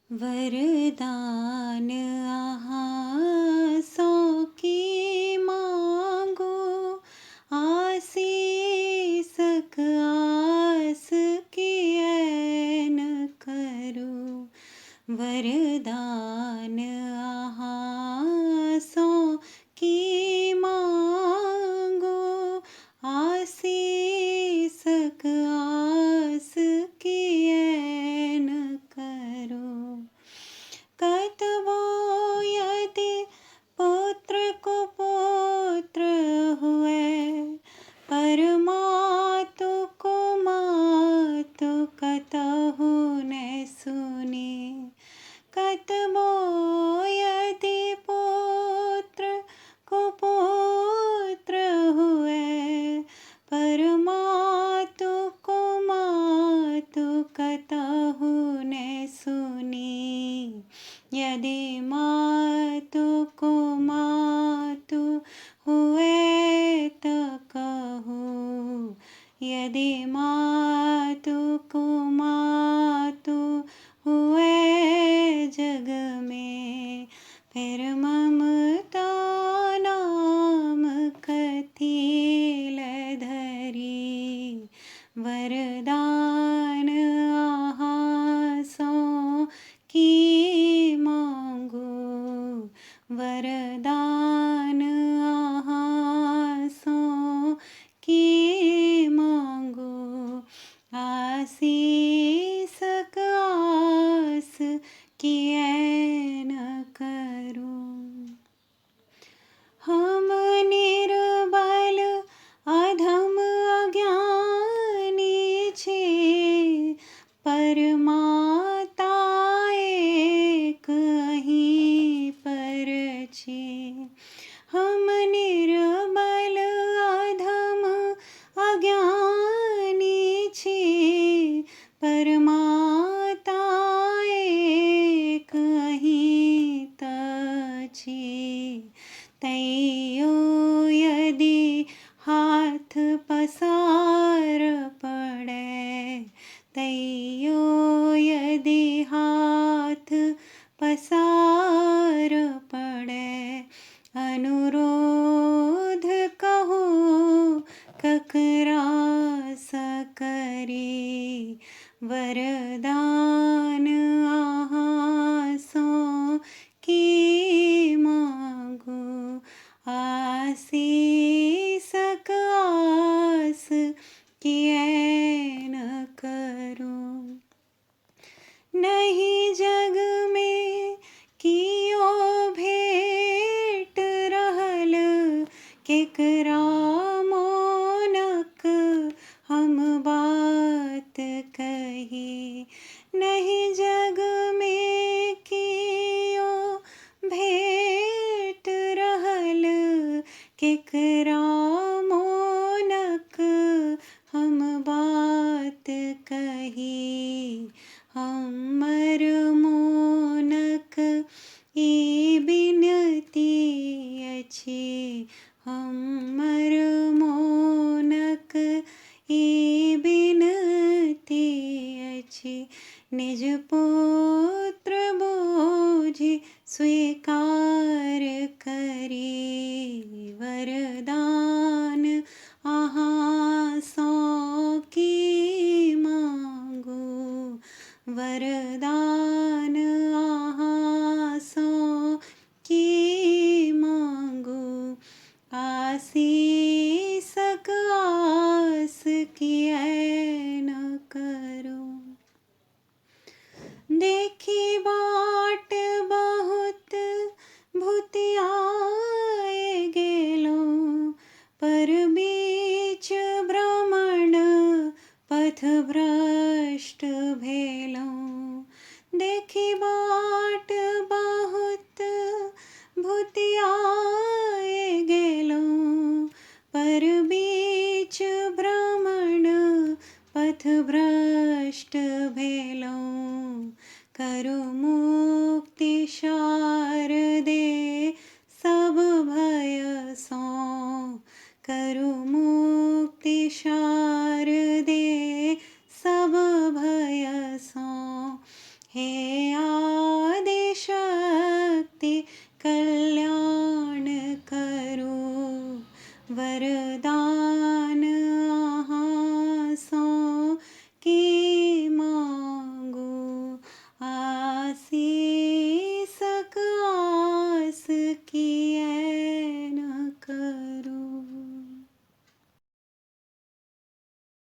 वरदान आहाँ सौ की मांगो, आसीस आस की ऐन करो। वरदान आहाँ सौ की मांगो, आसीस आस की ऐन करो। कतवो यदि पुत्र को पुत्र हुए, परमातु को मातु कतहु न सुने। कतवो यदि पुत्र को पुत्र हुए, परमातु को मातु कतहु न सुने। यदि मातु को मातु हुए त कहो, यदि मातु को मातु हुए जग में, फिर ममता नाम कथी धरी। वरदान आहाँ सौ की मांगो, वरदान आहाँ सौ की मांगो। आसीस आस की ऐन करो। हम निर्बल अधम अज्ञानी छे, परमाता एक अहीं पर छे। हम निर्बल अधम अज्ञानी छे, परमाता एक अहीं त छे। तैयो यदि हाथ पसार पड़े, तैयो यदि हाथ पसार पड़े, अनुरोध कहो ककरा सकरी। वरदान आहाँ सौ की मांगो, आसीस आस की ऐन करो। नहीं जग में कियो भेंट रहल, केकरा मोनक हम बात कही। नहीं जग में कियो भेंट रहल, केकरा मोनक हम बात कही। हमर मोनक ई बिनती अछि, हमर मोनक ई बिनती अछि। निज पुत्र बोझि स्वीकार करी। वरदान आहाँ सौ की मांगो, वरदान आहाँ सौ की मांगो। आसीस आस की ऐन करो। देखी बाट बहुत भूतियाए गेलो, पर बीच भ्रमण पथ भ्रष्ट भेलो। देखी बाट बहुत भूतियाए गेलो, पर बीच भ्रमण पथ भ्रष्ट भेलो। करु मुक्ति शारदे सब भय सो, करु मुक्ति शारदे सब भय सो। हे वर